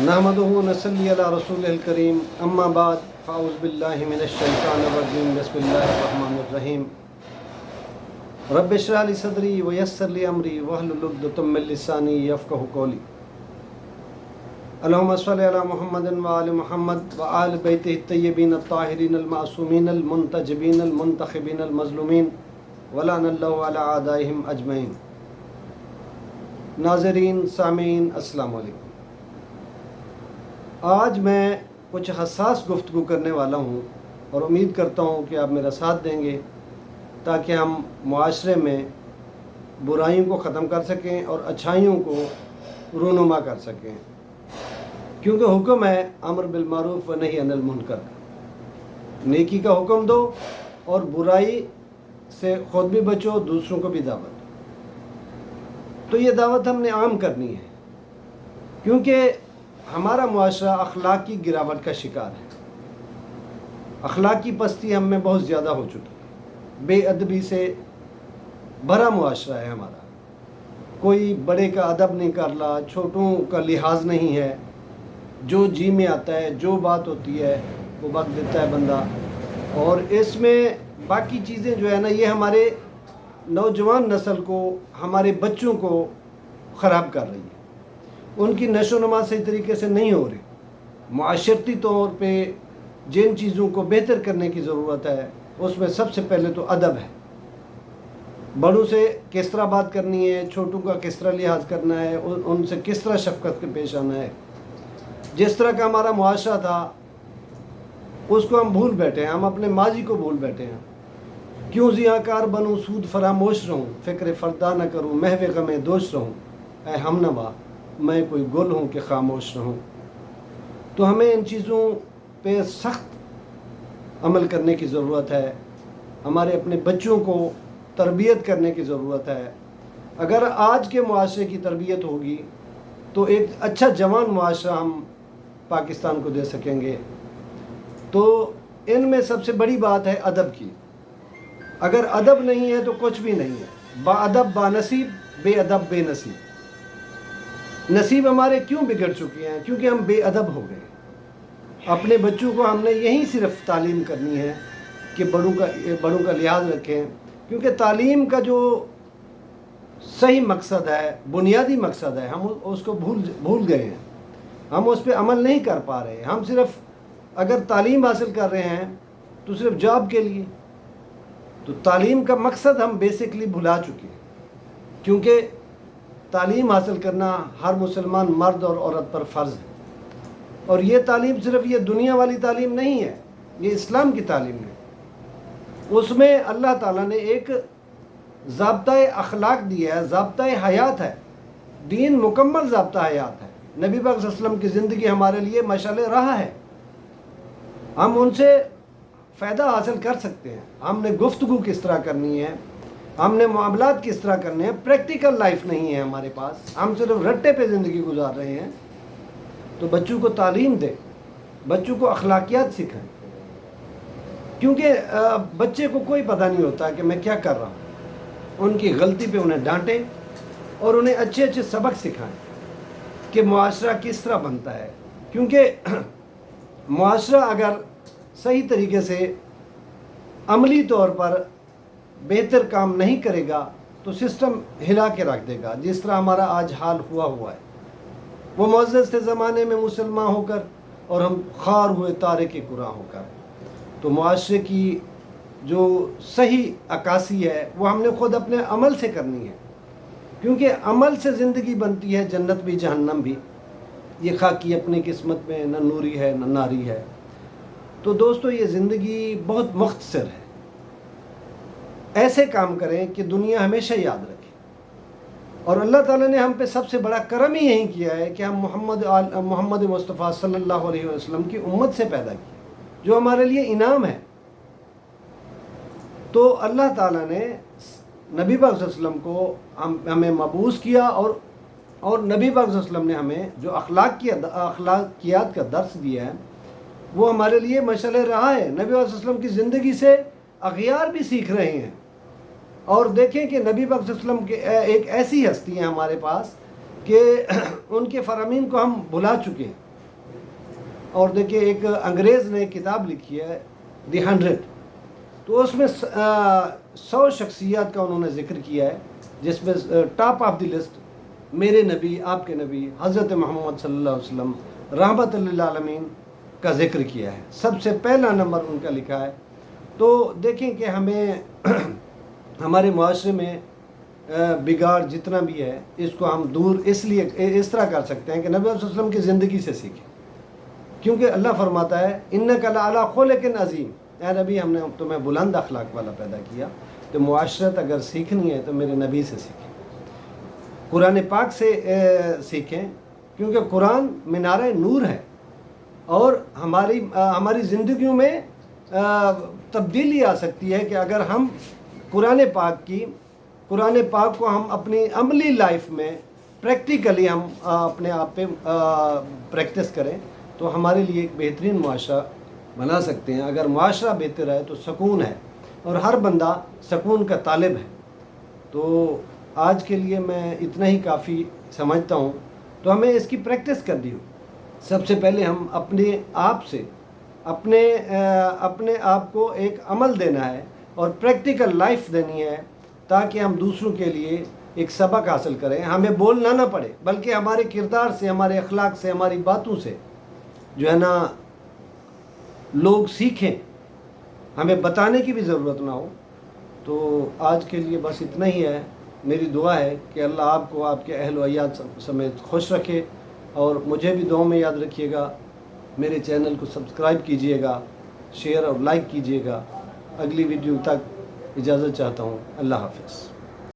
نحمدہ و نصلی علی رسول الکریم اما بعد فاعوذ باللہ من الشیطان الرجیم بسم اللہ الرحمن الرحیم رب اشرح لی صدری ویسر لی امری واحلل عقدۃ من لسانی یفقہوا قولی اللہم صلی علی محمد وآل محمد وآل بیتہ الطیبین الطاہرین المعصومین المنتجبین المنتخبین المظلومین ولعن اللہ علی اعدائہم اجمعین۔ ناظرین، سامعین، السلام علیکم۔ آج میں کچھ حساس گفتگو کرنے والا ہوں اور امید کرتا ہوں کہ آپ میرا ساتھ دیں گے تاکہ ہم معاشرے میں برائیوں کو ختم کر سکیں اور اچھائیوں کو رونما کر سکیں، کیونکہ حکم ہے امر بالمعروف و نہی عن المنکر کا، نیکی کا حکم دو اور برائی سے خود بھی بچو، دوسروں کو بھی دعوت دو۔ تو یہ دعوت ہم نے عام کرنی ہے، کیونکہ ہمارا معاشرہ اخلاقی گراوٹ کا شکار ہے۔ اخلاقی پستی ہم میں بہت زیادہ ہو چکی ہے، بے ادبی سے بھرا معاشرہ ہے ہمارا۔ کوئی بڑے کا ادب نہیں کر رہا، چھوٹوں کا لحاظ نہیں ہے، جو جی میں آتا ہے، جو بات ہوتی ہے وہ بک دیتا ہے بندہ۔ اور اس میں باقی چیزیں جو ہے نا، یہ ہمارے نوجوان نسل کو، ہمارے بچوں کو خراب کر رہی ہے۔ ان کی نشو و نما صحیح طریقے سے نہیں ہو رہی۔ معاشرتی طور پہ جن چیزوں کو بہتر کرنے کی ضرورت ہے، اس میں سب سے پہلے تو ادب ہے۔ بڑوں سے کس طرح بات کرنی ہے، چھوٹوں کا کس طرح لحاظ کرنا ہے، ان سے کس طرح شفقت کے پیش آنا ہے۔ جس طرح کا ہمارا معاشرہ تھا اس کو ہم بھول بیٹھے ہیں، ہم اپنے ماضی کو بھول بیٹھے ہیں۔ کیوں زیاں کار بنوں سود فراموش رہوں، فکر فردا نہ کروں محو غم دوش رہوں، اے ہم نوا میں کوئی گل ہوں کہ خاموش رہوں۔ تو ہمیں ان چیزوں پہ سخت عمل کرنے کی ضرورت ہے، ہمارے اپنے بچوں کو تربیت کرنے کی ضرورت ہے۔ اگر آج کے معاشرے کی تربیت ہوگی تو ایک اچھا جوان معاشرہ ہم پاکستان کو دے سکیں گے۔ تو ان میں سب سے بڑی بات ہے ادب کی۔ اگر ادب نہیں ہے تو کچھ بھی نہیں ہے۔ با ادب با نصیب، بے ادب بے نصیب۔ نصیب ہمارے کیوں بگڑ چکے ہیں؟ کیونکہ ہم بے ادب ہو گئے۔ اپنے بچوں کو ہم نے یہی صرف تعلیم کرنی ہے کہ بڑوں کا لحاظ رکھیں، کیونکہ تعلیم کا جو صحیح مقصد ہے، بنیادی مقصد ہے، ہم اس کو بھول گئے ہیں۔ ہم اس پہ عمل نہیں کر پا رہے۔ ہم صرف اگر تعلیم حاصل کر رہے ہیں تو صرف جاب کے لیے، تو تعلیم کا مقصد ہم بیسکلی بھلا چکے ہیں، کیونکہ تعلیم حاصل کرنا ہر مسلمان مرد اور عورت پر فرض ہے۔ اور یہ تعلیم صرف یہ دنیا والی تعلیم نہیں ہے، یہ اسلام کی تعلیم ہے۔ اس میں اللہ تعالیٰ نے ایک ضابطۂ اخلاق دیا ہے، ضابطۂ حیات ہے۔ دین مکمل ضابطہ حیات ہے۔ نبی پاک صلی اللہ علیہ وسلم کی زندگی ہمارے لیے مشعل راہ ہے۔ ہم ان سے فائدہ حاصل کر سکتے ہیں۔ ہم نے گفتگو کس طرح کرنی ہے، ہم نے معاملات کس طرح کرنے ہیں۔ پریکٹیکل لائف نہیں ہے ہمارے پاس، ہم صرف رٹے پہ زندگی گزار رہے ہیں۔ تو بچوں کو تعلیم دیں، بچوں کو اخلاقیات سکھائیں، کیونکہ بچے کو کوئی پتہ نہیں ہوتا کہ میں کیا کر رہا ہوں۔ ان کی غلطی پہ انہیں ڈانٹیں اور انہیں اچھے اچھے سبق سکھائیں کہ معاشرہ کس طرح بنتا ہے۔ کیونکہ معاشرہ اگر صحیح طریقے سے عملی طور پر بہتر کام نہیں کرے گا تو سسٹم ہلا کے رکھ دے گا، جس طرح ہمارا آج حال ہوا ہے۔ وہ معزز تھے زمانے میں مسلمان ہو کر، اور ہم خوار ہوئے تارک قرآن ہو کر۔ تو معاشرے کی جو صحیح عکاسی ہے وہ ہم نے خود اپنے عمل سے کرنی ہے، کیونکہ عمل سے زندگی بنتی ہے، جنت بھی جہنم بھی۔ یہ خاکی اپنی قسمت میں نہ نوری ہے نہ ناری ہے۔ تو دوستو، یہ زندگی بہت مختصر ہے۔ ایسے کام کریں کہ دنیا ہمیشہ یاد رکھے۔ اور اللہ تعالیٰ نے ہم پہ سب سے بڑا کرم ہی یہی کیا ہے کہ ہم محمد مصطفیٰ صلی اللہ علیہ وسلم کی امت سے پیدا کیے، جو ہمارے لیے انعام ہے۔ تو اللہ تعالیٰ نے نبی پاک صلی اللہ علیہ وسلم کو ہمیں مبعوث کیا، اور نبی پاک صلی اللہ علیہ وسلم نے ہمیں جو اخلاقیات کا درس دیا ہے وہ ہمارے لیے مشعل راہ ہے۔ نبی پاک صلی اللہ علیہ وسلم کی زندگی سے اغیار بھی سیکھ رہے ہیں۔ اور دیکھیں کہ نبی پاک صلی اللہ علیہ وسلم کے ایک ایسی ہستی ہیں ہمارے پاس کہ ان کے فرامین کو ہم بھلا چکے ہیں۔ اور دیکھیے ایک انگریز نے کتاب لکھی ہے دی 100، تو اس میں 100 شخصیات کا انہوں نے ذکر کیا ہے، جس میں ٹاپ آف دی لسٹ میرے نبی، آپ کے نبی حضرت محمد صلی اللہ علیہ وسلم رحمت للعالمین کا ذکر کیا ہے، سب سے پہلا نمبر ان کا لکھا ہے۔ تو دیکھیں کہ ہمیں ہمارے معاشرے میں بگاڑ جتنا بھی ہے اس کو ہم دور اس لیے اس طرح کر سکتے ہیں کہ نبی صلی اللہ علیہ وسلم کی زندگی سے سیکھیں، کیونکہ اللہ فرماتا ہے اِنَّكَ لَعَلَىٰ خُلُقٍ عَظِيمٍ، اے نبی ہم نے تمہیں بلند اخلاق والا پیدا کیا، تو معاشرت اگر سیکھنی ہے تو میرے نبی سے سیکھیں، قرآن پاک سے سیکھیں، کیونکہ قرآن مینارہ نور ہے، اور ہماری زندگیوں میں تبدیلی آ سکتی ہے کہ اگر ہم قرآن پاک کو ہم اپنی عملی لائف میں پریکٹیکلی ہم اپنے آپ پہ پریکٹس کریں تو ہمارے لیے ایک بہترین معاشرہ بنا سکتے ہیں۔ اگر معاشرہ بہتر ہے تو سکون ہے، اور ہر بندہ سکون کا طالب ہے۔ تو آج کے لیے میں اتنا ہی کافی سمجھتا ہوں، تو ہمیں اس کی پریکٹس کرنی ہو۔ سب سے پہلے ہم اپنے آپ سے اپنے آپ کو ایک عمل دینا ہے اور پریکٹیکل لائف دینی ہے، تاکہ ہم دوسروں کے لیے ایک سبق حاصل کریں، ہمیں بولنا نہ پڑے، بلکہ ہمارے کردار سے، ہمارے اخلاق سے، ہماری باتوں سے جو ہے نا لوگ سیکھیں، ہمیں بتانے کی بھی ضرورت نہ ہو۔ تو آج کے لیے بس اتنا ہی ہے۔ میری دعا ہے کہ اللہ آپ کو آپ کے اہل و عیال سمیت خوش رکھے، اور مجھے بھی دعاؤں میں یاد رکھیے گا۔ میرے چینل کو سبسکرائب کیجئے گا، شیئر اور لائک کیجئے گا۔ اگلی ویڈیو تک اجازت چاہتا ہوں۔ اللہ حافظ۔